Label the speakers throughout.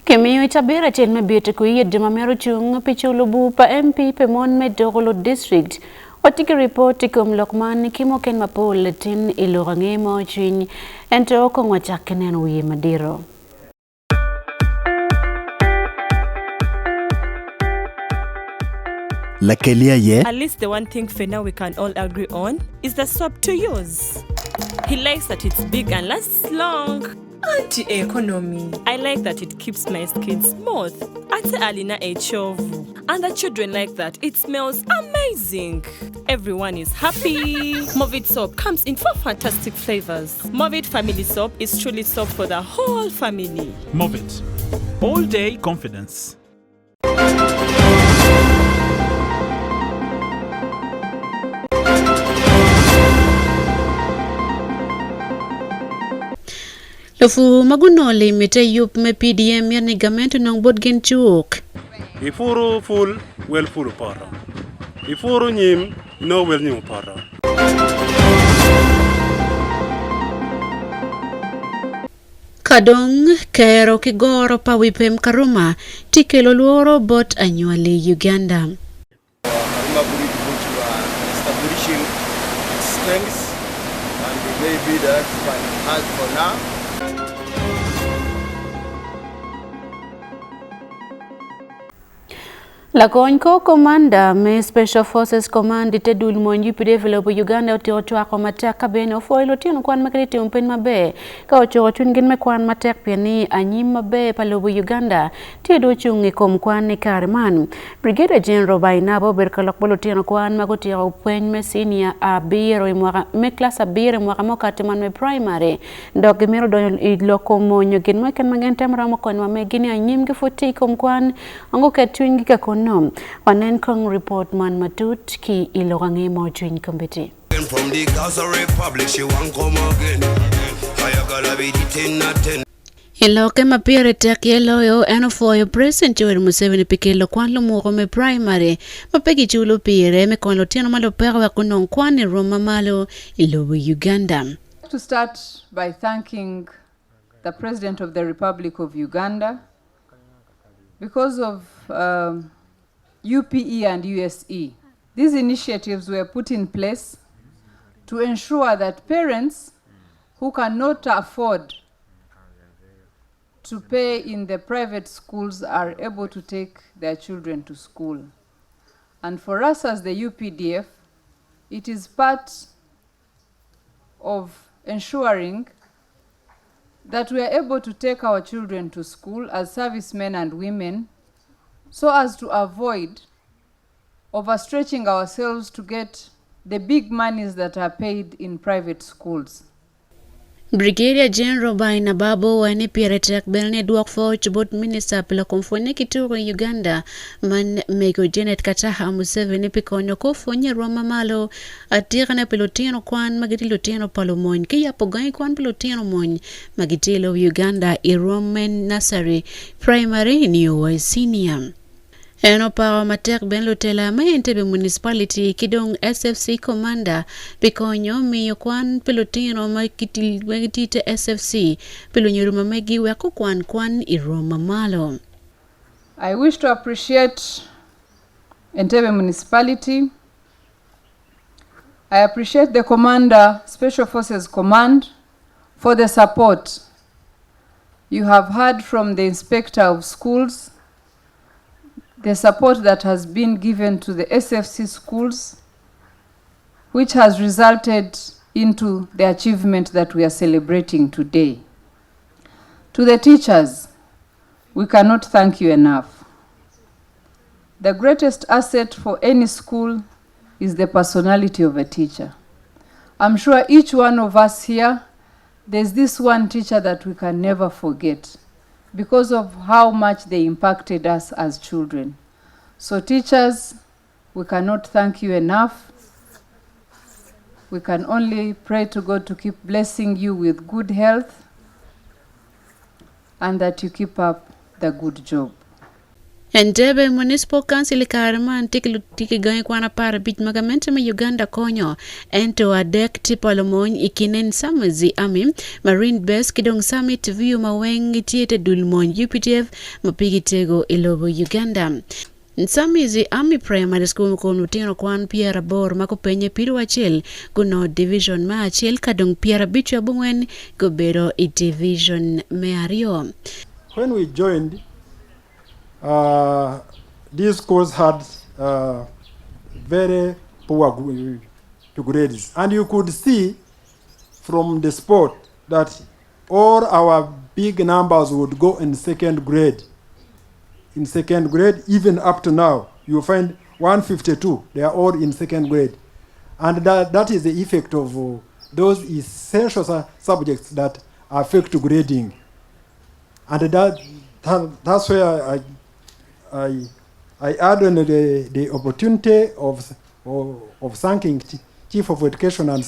Speaker 1: Kemiyo itabira chen mabete kuiye jumamero chung pichulubu pa MP Pemon Medogolo District. Otiki report kum Lokman kimo ken mapol tin ilurange mo chin ento ko ngwachakenen wiye madiro.
Speaker 2: At
Speaker 3: least the one thing for now we can all agree on is the soap to use. He likes that it's big and lasts long.
Speaker 4: Anti-economy.
Speaker 3: I like that it keeps my skin smooth. Ate alina echovu. And the children like that. It smells amazing. Everyone is happy. Movit soap comes in 4 fantastic flavors. Movit family soap is truly soap for the whole family.
Speaker 5: Movit. All day confidence.
Speaker 1: Lofu magunole mete yup me PDM ya negamentu nang bodgen chuk.
Speaker 6: Ifuru full well full para. Ifuru nyim no well nyim para.
Speaker 1: Kadong kero kigoro pa wipem karuma tikelo luoro bot annually Uganda.
Speaker 7: Establishing its strengths and maybe that can add for now.
Speaker 1: Lakonko Commander me Special Forces Command itedul monji develop Uganda otiotwa ko matek kabene ofoilo tino kwan makriti umpen mabe ka ocho chungin me kwan matek piani anyim mabe palobo Uganda tiedo chungi kom kwan ni Kariman Brigadier General Bainabo berkalok bolo tino kwan magoti ya upwen me senior abiro imwaka me class abiro mwaka mokati man me primary dog miro don idloko monyo gin mo kan magenta mramo kon ma me gini anyim gifuti kom kwan ango ketwingi ka kono Wanen kong report man matut ki ilorangi mo twin committee.
Speaker 8: From the Gaza Republic, she won't come again. I gotta be the 10.
Speaker 1: Iloke mapire tek yelo yo enofoyo President Yoweri Museveni pikelo kwan lumuro me primary mapegi chulo pire me kon lotieno malo perwa kunong kwan Roma malo ilobu Uganda.
Speaker 9: To start by thanking the President of the Republic of Uganda because of UPE and USE. These initiatives were put in place to ensure that parents who cannot afford to pay in the private schools are able to take their children to school. And for us as the UPDF, it is part of ensuring that we are able to take our children to school as servicemen and women so as to avoid overstretching ourselves to get the big monies that are paid in private schools.
Speaker 1: Brigadier General Bainabo wani piretek belne duok for chubot minister pela konfone kituro Uganda man meko Janet Kataha Museveni pikonyo kofonye Roma malo atirana pelotino kwan magitilo palomon kiya pogai kwan pelotino mon magitilo Uganda Roman Nursery Primary ni senior. Eno para matek ben lotela mayentebe municipality kidong SFC commander pikonyo miyo kwan pelotino magitite SFC pelonyuruma megi weko kwan Iroma malo.
Speaker 9: I wish to appreciate Entebbe municipality. I appreciate the Commander, Special Forces Command, for the support you have had from the Inspector of Schools, the support that has been given to the SFC schools, which has resulted into the achievement that we are celebrating today. To the teachers, we cannot thank you enough. The greatest asset for any school is the personality of a teacher. I'm sure each one of us here, there's this one teacher that we can never forget because of how much they impacted us as children. So teachers, we cannot thank you enough. We can only pray to God to keep blessing you with good health and that you keep up the good job.
Speaker 1: Entebbe Municipal Council Karman tiki going kwana para bit magamente ma Uganda konyo ento adek tipolomony ikinen samazi ami Marine Base kidong summit view maweng tiete dulmony UPDF mapigitego ilobo Uganda. Nsamizi Army Primary School kono tino kwan Pierre Bor mako penye piru achel kuno division ma achel kadong Pierre bichu abungwen gobero I division me ario.
Speaker 2: When we joined, these schools had very poor grades, and you could see from the spot that all our big numbers would go in second grade. In second grade, even up to now, you find 152, they are all in second grade. And that is the effect of those essential subjects that affect grading. And that's where I add on the opportunity of thanking Chief of Education and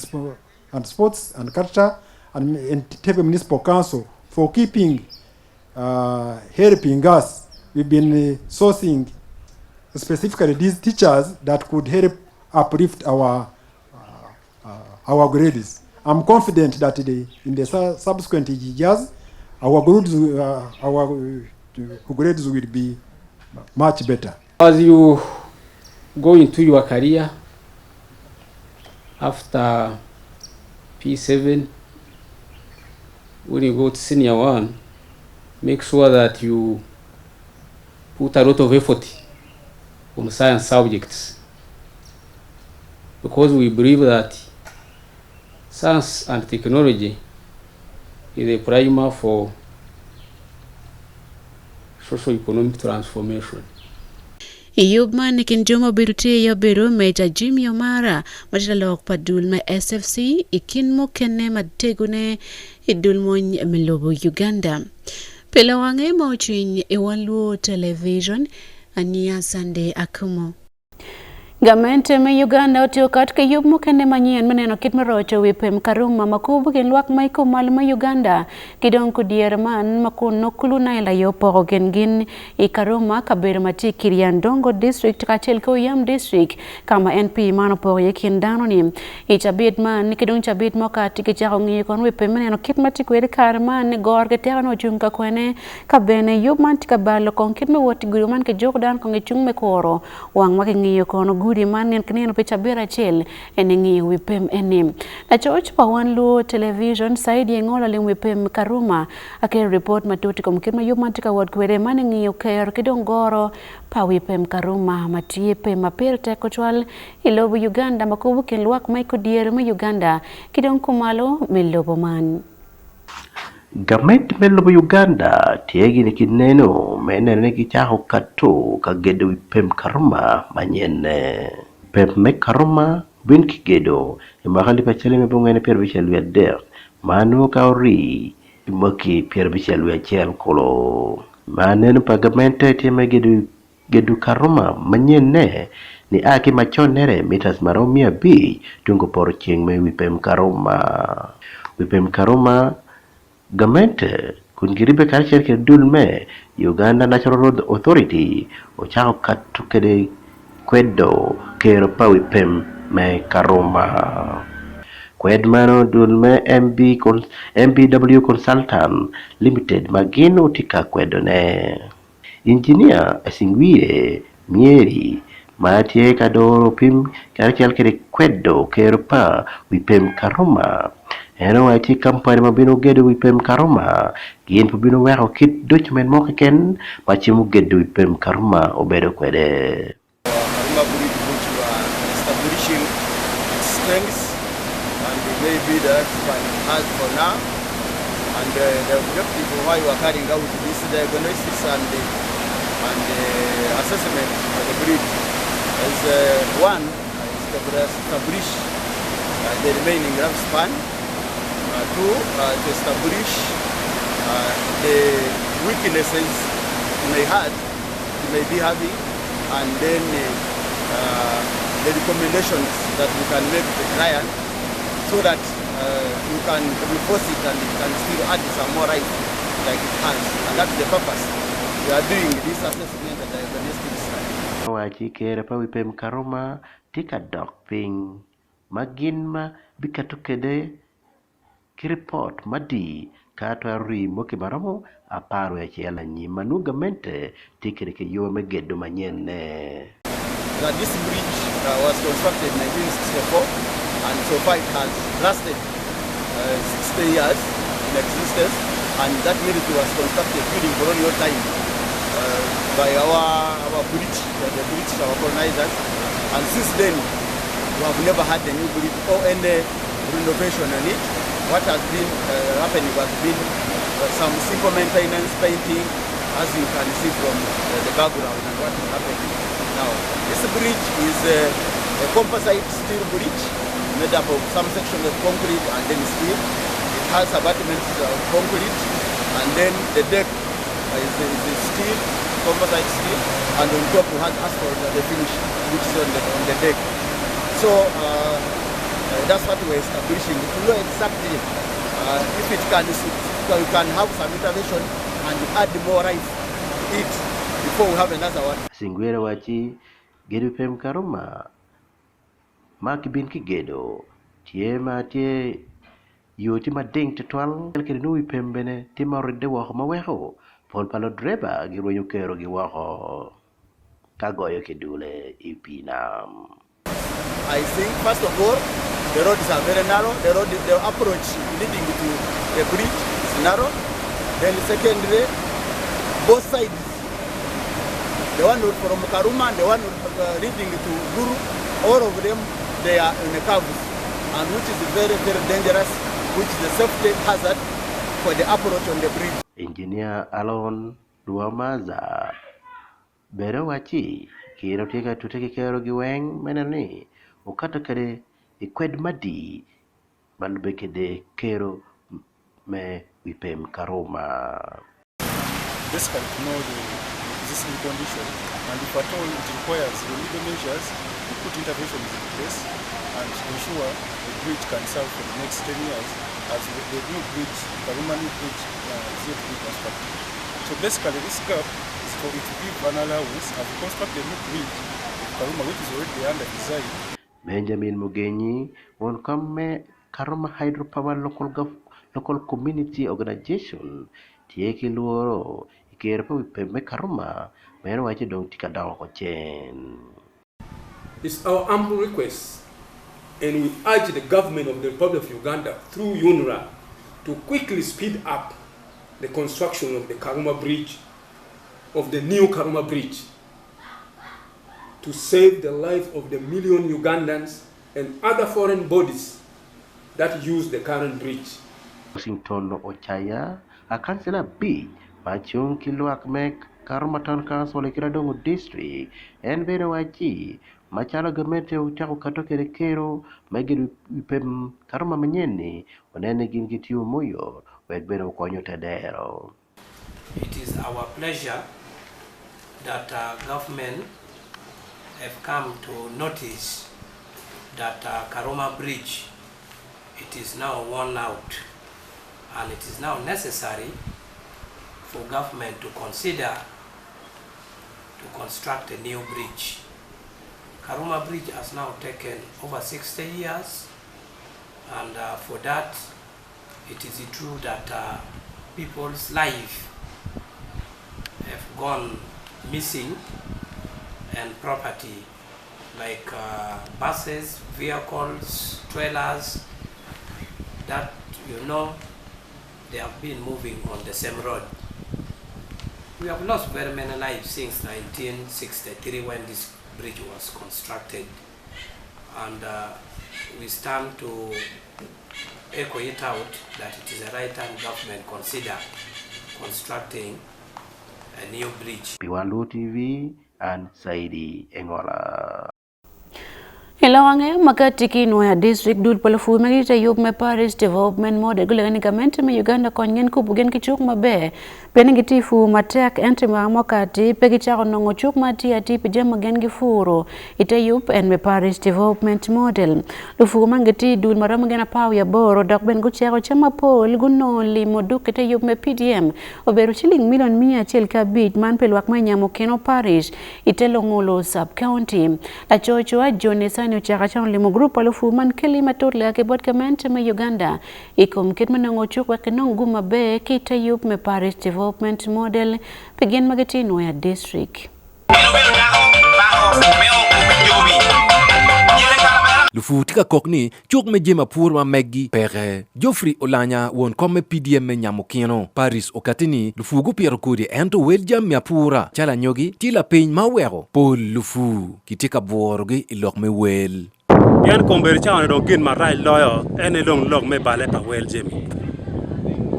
Speaker 2: Sports and Culture and Entebbe Municipal Council for keeping helping us. We've been sourcing specifically these teachers that could help uplift our grades. I'm confident that in the subsequent years, our grades will be much better.
Speaker 10: As you go into your career after P7, when you go to senior 1, make sure that you put a lot of effort on science subjects, because we believe that science and technology is a primer for socio-economic transformation.
Speaker 1: Iyubman nikinjomo biruti ya biru meja Jimmy Omara majalok padul ma SFC ikinmo kene mategune idulmony milobo Uganda. Pelawange mauchin Wan Luo television ania Sunday AKUMU. Gamente me Uganda otio katika yub mukende manyien meneno kitmerocho wipem karuma makubu gen luak maiko malma Uganda kidon kudier man makun nokulu na ila yopo gengin ikaruma kabir mati Kirian Dongo district kachel ko yam district kama NP manopo yekin danoni ichabit man kidon chabit moka tikichao ngi kon wipem meneno kitmati kwere karman gorge terano junga kwene kabene yub man tikabalo kon kitme woti guruman ke jokdan kon chung me koro wang makingiyo kono Gudi man yan kanino picha bira chel enengi wipem enim. Na church pa Wan Luo television saidi yengola ling wipem karuma ake report matuti kumkirma yumatika wad kwere manengi ukayor kidongoro pa wipem karuma matiepe mapirte kochwal ilobu Uganda makubu kinluak maiko dier ma Uganda kidong kumalo milobo man.
Speaker 11: Gamet melobo Uganda tiegi ni kineno menene kichaho kato kagedo wipem karuma manyene pep me karuma bin kigedo imakali pachele mebungene pierre bichel der manu kauri imoki pierre bichel chel kolo manene pagamente tieme gedu karuma manyene ni aki machonere mitas maromia bi tungo por chieng me wipem karuma Gamente kungiribe kalcher ke dulme Uganda National Road Authority o chao katu kede kwedo kero pa wipem me karoma kwedmano dulme MBW Consultant Limited magino tika kwedo ne engineer asingwie mieri matie kadoro pim kalcher kede kwedo kero pa wipem karoma Eno IT company mabino gedo wipem karuma gien pubino wero kit document mo ken machimu gedo wipem karuma obedo kwede
Speaker 7: Karuma believe which were establishing its strengths and maybe that can help for now, and the objective of why we are carrying out this diagnosis and the assessment of the breed is one is to establish the remaining lifespan. Two, to establish the weaknesses you may be having, and then the recommendations that we can make to the client so that you can reinforce it and it can still add some more rights like it has. And that's the purpose. We we are doing this assessment and diagnostic study.
Speaker 11: Wachi kere pa wipem karuma tika dok ping magin ma bikatu kede kiripot madi kato rimo kimaromo aparo ya chiela nyima nuga mente tikere ke yo megedo manyene.
Speaker 7: That this bridge was constructed in 1964 and so far it has lasted 60 years in existence, and that bridge was constructed during colonial time by our British, the British, our colonizers, and since then we have never had a new bridge or any renovation on it. What has been happening has been some simple maintenance, painting, as you can see from the background and what is happening now. This bridge is a composite steel bridge made up of some sections of concrete and then steel. It has abutments of concrete, and then the deck is steel, composite steel, and on top we have asphalt at the finish, which is on the deck. So that's what we're establishing to know exactly if it can, we can have some intervention and add more rice to it before we have another one.
Speaker 11: Singwera wachi gedu pem karuma mak bin ki gedo tie ma tie yoti ma ding tetwal ke nu pem bene timoride wo ma weho pol palo dreba gi royo kero gi wo kagoyo ke dule ipinam.
Speaker 7: I think first of all the roads are very narrow. The approach leading to the bridge is narrow. Then secondly, both sides, the one from Karuma and the one leading to Guru, all of them, they are in a curve, and which is very, very dangerous, which is a safety hazard for the approach on the bridge.
Speaker 11: Engineer Alon Luamaza Bero wachi kiro tika tuteke kero giweng menani ukata kare ikwed madi balbeke de kero me wipem karoma.
Speaker 12: Basically to know the existing condition, and if at all it requires remedial measures, we put interventions in place and ensure the bridge can serve for the next 10 years as the new bridge, the Roman new bridge, is yet to be constructed. So basically this gap is for it to give an allowance as we construct the new bridge, Karuma, which is already under design.
Speaker 11: Benjamin Mugenyi won come Karuma Hydropower local community organization tieki luoro ikerpo wipem Karuma mero wachi dong tika dawo ko chen.
Speaker 13: It's our humble request, and we urge the government of the Republic of Uganda through UNRWA to quickly speed up the construction of the Karuma Bridge, of the new Karuma Bridge, to save the life of the million Ugandans and other foreign bodies that use the current bridge.
Speaker 11: Washington Ochaya, a councillor B, Machung Kiluak Mek, Karuma Town Council, Kiradongo District, and Benawachi, Machala Gamente Utako Katoke Kero, Magid Pem Karuma Manyeni, Onene Gingitiu Moyo, Wegbeno Konyo Tadero.
Speaker 10: It is our pleasure that government have come to notice that Karuma Bridge, it is now worn out, and it is now necessary for government to consider to construct a new bridge. Karuma Bridge has now taken over 60 years, and for that it is true that people's life have gone missing, and property like buses, vehicles, trailers, that they have been moving on the same road. We have lost very many lives since 1963 when this bridge was constructed, and we stand to echo it out that it is a right time government consider constructing a new bridge.
Speaker 11: Wan Luo TV and Saidi Engola.
Speaker 1: Hilawange makati kino ya district dul palafu magita yub me Paris development mode gule ni gamente me Uganda konyen kubugen kichuk mabe peningitifu matek ente makati pegichako nongo chuk mati ati pijama gen gifuro ite yub en me Paris development model lufu mangiti dul marama gena paw ya boro dak ben guchako chama pol guno li moduk ite yub me PDM oberu chiling milion 100 kabit man pelwak manyamo keno Paris ite longolo sub county la chocho Johnson uchaka chang limo group alufu man keli matole ake bot kamente me Uganda ikom kit manango chuk wakenong guma be kita yup me Paris development model pegin magatino ya district
Speaker 14: Lufu tika kokni chuk me jema pur ma meggi pere Joffrey Olanya won komme PDM me nyamokino Paris okatini lufu gu piero kudi ento weljam mia pura chala nyogi tila piny ma wero pol lufu kitika borgi ilok me wel
Speaker 6: yan komberi chawane don gin marai loyo ene long lok me bale pa wel jemi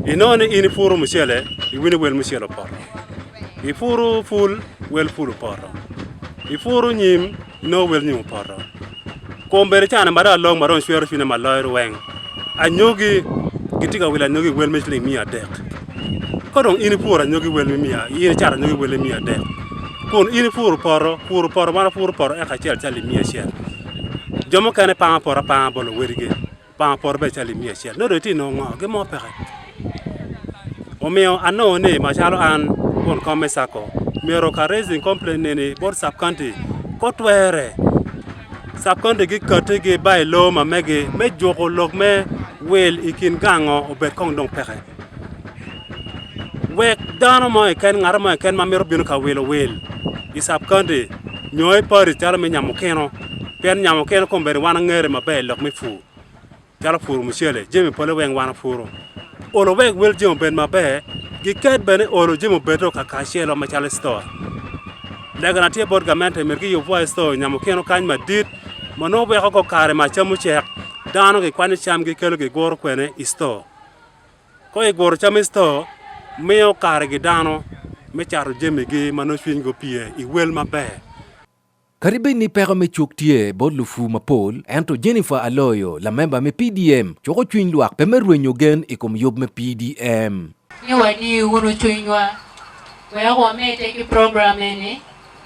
Speaker 6: inone ini furu mushele iwini wel mushele poro ifuru full wel full poro ifuru nyim no wel nyim poro kombere chana mara long maron shwero shine maloyo weng anyogi gitika wila nyogi wel mechli mia dek kodong ini pura nyogi wel mia ini chara nyogi wel mia dek kon ini furu poro mara furu poro eka chali mia shel jomo kane pa poro pa bolo werige pa poro be chali mia shel no reti no ngo ge mo pere o meo ano ne machalo an kon komme sako mero ka raising complaint nene bor sub county kotwere Sapkonde gi kate gi bay lo ma mege me joko lok me wel ikin gango obet kong dong pere wek dano mo ken ngara mo ken ma mero binu ka wel i Sapkonde nyoy Paris tala me nyamokeno pen nyamokeno kombere wana ngere ma bay lok me fu tala furu mushele jemi pole weng wana furu olo wek wel jemo ben ma bay gi ket bene olo jemo beto ka kashelo ma chale store lega na tie bot gamente mergi yo voice store nyamokeno kany ma dit mano be ko kare ma chamu chek dano ge kwani cham ge kelo ge gor kwene isto ko e gor cham isto meo kare ge dano me charo jeme ge mano swin go pie I wel mabe
Speaker 14: Karibe ni pera me chuktie bod lufu mapol ento Jennifer Aloyo la memba me PDM choko chwin luak pe merwenyo gen ikom yob me PDM
Speaker 15: ni wadi wuro chwinwa we ko me take program ni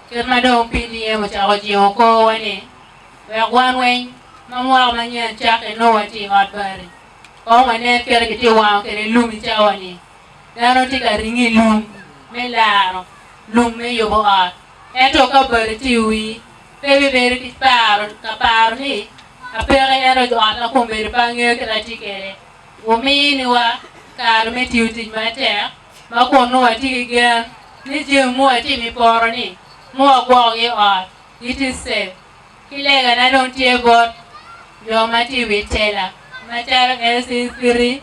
Speaker 15: kerma do PDM chako jion ko wani we wan wen mamwa manya chake no wati matbari ko mane kere kiti wa kere lumi chawani dano tika ringi lum me laro lum me yobo a eto ka bari tiwi bebe bere ki paro ka paro ni apere ero do ata ko bere pange kera tikere o mi ni wa kar me tiuti mate ma ko no wati ge ni je mo ati mi poro ni mo go ge a it is safe Kilega na don't hear God, your mati vitela. Matara S3,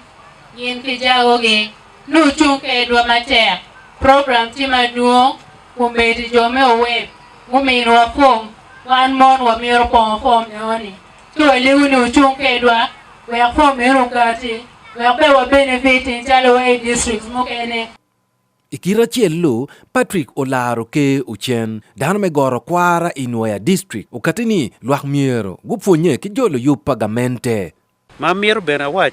Speaker 15: yin kijagoge, no chunk edwa mater. Program tima duo, umedi jome web, umi no form, 1 month wa miro form yoni. To a liu no chunk edwa, we are from Mirugati, we are better benefit in Chalaway district, Mokene.
Speaker 14: Ikira chielo Patrick Olaro ke uchen dano me goro kwara Inwaya district ukatini luak miero guponye ki jolo yupagamente
Speaker 16: ma miero bena wach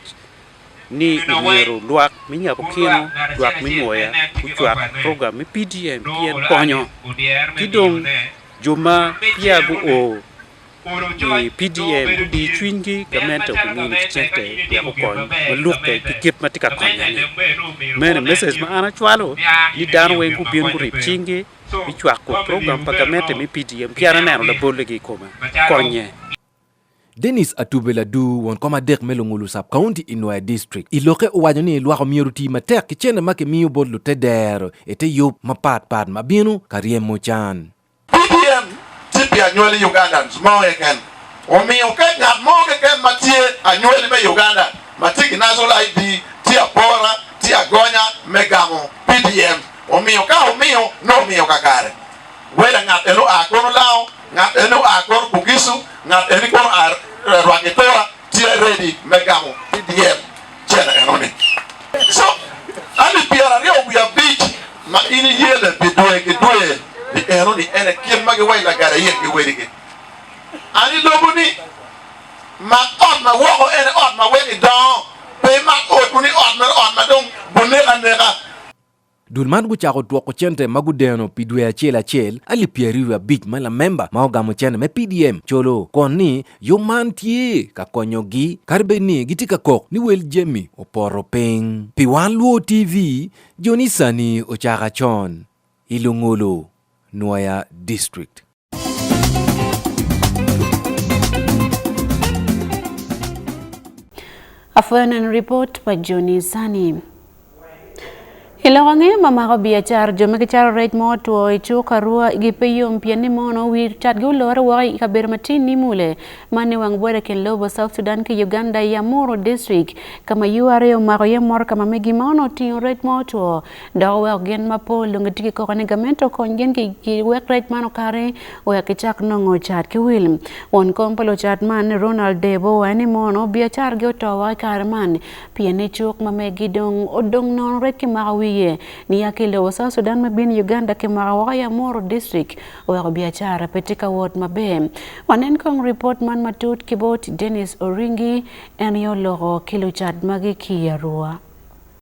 Speaker 16: ni miero luak minya pokino luak minwoya uchuak program mi PDM pien konyo kidong juma piago o ni PDM di chwingi gamento community chete ya konyo maluke kikip matika konyo mene message ma ana chwalo ni dano wengu bien ku ripchingi bichwak ko program pagamento mi PDM piara nero la bolegi koma konye
Speaker 14: Dennis Atubela du won koma dek melongulu sub county Inwaya district iloke wajoni luako mieruti matek kichene make miyo bodlu tedero ete yup mapat mabinu kariemo chan
Speaker 17: PDM tipi anywele Ugandans mo eken omi oken ngat mo eken matie anywele me Uganda matiki national ID tia pora tia gonya megamo PDM omi no mi okakare wela ngat eno akono lao ngat eno akor bugisu ngat eno kono rwakitora tia ready megamo PDM chena enoni so ali piara rio we are beach ma ini yele bidoe di enoni ene kin magi wayla gara yen gi werige Ani lobuni mak on ma wo en on ma we don pe mak o kuni on ma dong bunega nega.
Speaker 14: Dulman gu chako tuoko chente magudeno pidwe achel ali pieriwa bich mala memba maogamo chene me PDM cholo koni yoman tie ka konyogi karbe ni gitika kok ni wel jemi oporo ping. Pi Wan Luo TV Jonisani ochaka chon Ilungulu Nuaya District.
Speaker 1: Afuanan report by Jonisani. Hilawange mama biachar jomekichar rate moto ichuka rua gipeyo mpiani mono wir chat gulora wa ikabermatini mule mane wangbwere ken lobo South Sudan ke Uganda ya Moro district kama URA maroye mor kama megi mono tin rate moto dawa gen mapo lungatiki ko negamento kongen ki wek rate mano kare o yakichak nongo chat ke wil won kompolo chat man Ronald Debo wani mono biachar goto wa karman piani chuk mamegi dong odong non rate mawi ni yakile wa South Sudan mabini Uganda ke marawaya Moro district wa biachara petika ward mabe wanen kong report man matut kibot Dennis Oringi enyo logo kiluchat magi kiyarua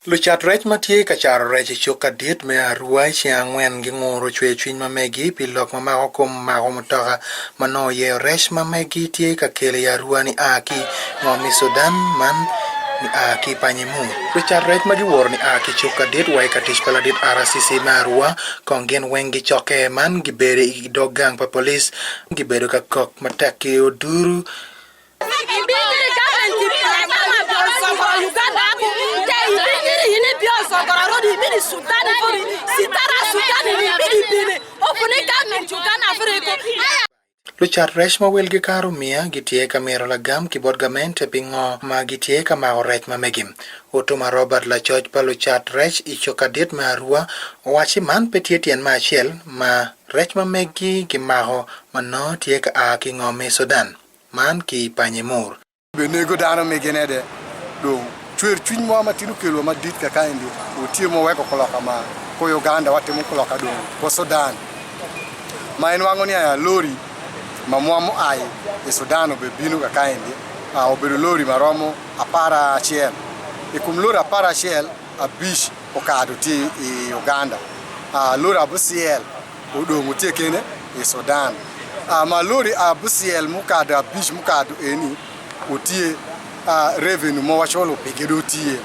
Speaker 18: Luchat rech matie ka charo rech choka diet me arua chiangwen gi ngoro chwe chwin mamegi pilok mamako kom mako motoka mano ye rech mamegi tie ka kele arua ni aki ngomi Sudan man ni aki panyimu. Luchat rech magiwor ni aki choka diet wai katish pala diet RCC marua kongen wengi choke man gibere idogang pa polis gibere ka kok mataki oduru Luchat rech ma wel gi karo mia gitie ka mero la gam ki bot gamente pingo ma gitie ka ma rech ma megim Otoma Robert la church pa luchat rech ichoka diet ma arua wachi man petie tien ma achiel ma rech ma megi ki maho mano tie ka a ki ngome Sudan man ki panyemur
Speaker 19: benego dano megenede do chwer chwin mo ma tinu kelo ma dit ka kaindi otie mo weko koloka ma ko Uganda watimo koloka do ko Sudan ma en wango ni ya lori mamuamu ai e Sudan be binu ka kaindi obedo lori maromo apara achiel e kum lori apara achiel abish okado ti e Uganda lori abusiel odo mutie kene e Sudan ma lori abusiel mukado abish mukado eni otie revenue mo wacholo pegedo tie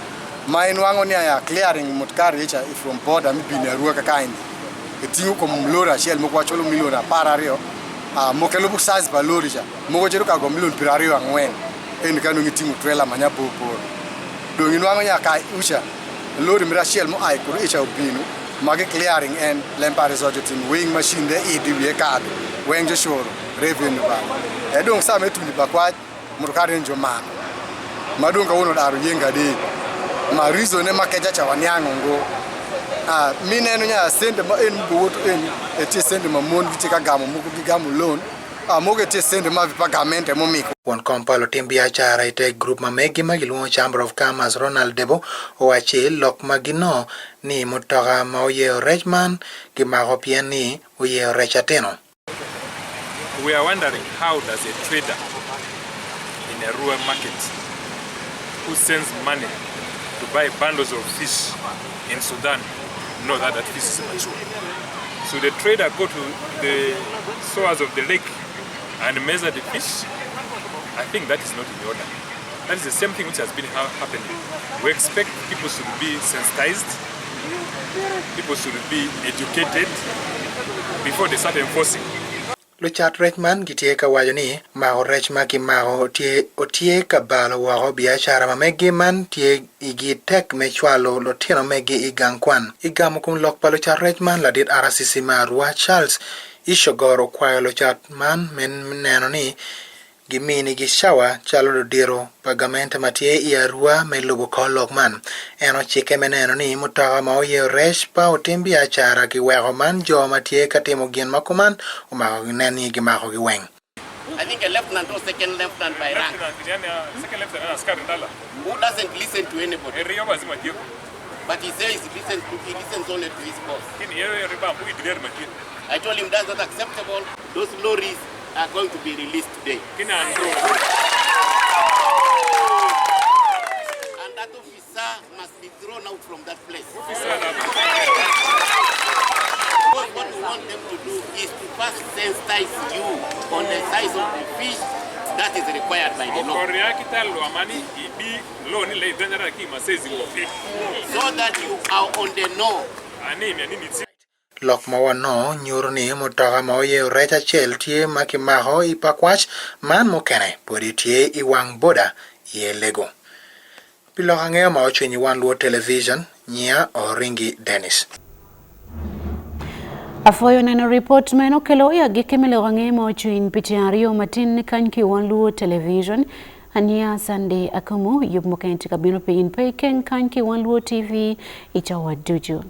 Speaker 19: ma en wango ni ya clearing mutkari echa from border mi bini arua ka kaindi e tingu kom lori achiel mo wacholo milion apara rio mokelo bu size ba lori ja mo jero ka go milion pirario angwen en kanu ngitingu trailer manya popo do nginwango ya kai usha lori mirachel mo ai kuru echa obinu mage clearing en lempare so jotin weighing machine de edwe card wen je shoro revenue ba e don sa metu ni bakwa murkare njo ma madunga wono daru yenga de ma reason ne makeja cha wanyango ngo minenu nya sende ma en bowoto en eti sende ma mon vitika gamo muko gigamu loan moge eti sende ma vipagamente momiko
Speaker 18: Won kompalo timbi achara ite group ma megi magiluo Chamber of Commerce Ronald Debo owachi lok magino ni motoka ma oye Rechman ki mago pieni oye Rechateno.
Speaker 20: We are wondering how does a trader in a rural market who sends money to buy bundles of fish in Sudan know that that fish is mature. So the trader go to the source of the lake and measure the fish. I think that is not in order. That is the same thing which has been happening. We expect people should be sensitized, people should be educated before they start enforcing.
Speaker 18: Luchat Rechman gitie ka wajo ni mao rech ma ki mao otie ka balo wago biashara ma megi man tie igi tek me chwalo lo tino megi igang kwan igamo kum lok pa Luchat Rechman la dit RCC marua Charles ishogoro kwayo Luchat man men neno ni gimini gi shawa chalo do diro pagamente matie iarua me lubo kolok man eno chike meneno ni mutaga ma oye resh pa otimbi achara ki wego man jo matie katimo gien makuman umako neni gi mako gi weng.
Speaker 21: I think a lieutenant or second lieutenant by rank.
Speaker 20: Second lieutenant
Speaker 21: who doesn't listen to anybody. But he says he listens only to his boss. I told him that's not acceptable. Those lorries are going to be released today. And that officer must be thrown out from that place. What we want them to do is to first sensitize you on the size of the fish that is required by the law. So that you are on the know.
Speaker 18: Lok mawano nyuro ni mutoka maoye recha chel tie makimaho ipakwach man mokene podi tie iwang boda ye lego. Pilo ang'eyo ma ochwenyi Wan Luo television nyia Oringi Dennis.
Speaker 1: Afoyo neno report meno kelo ya gikimele wange ma ochwin pitiario matin kanki Wan Luo television ania Sunday AKUMU yub mokenti kabino pe in peken kanki Wan Luo TV ichawa duju.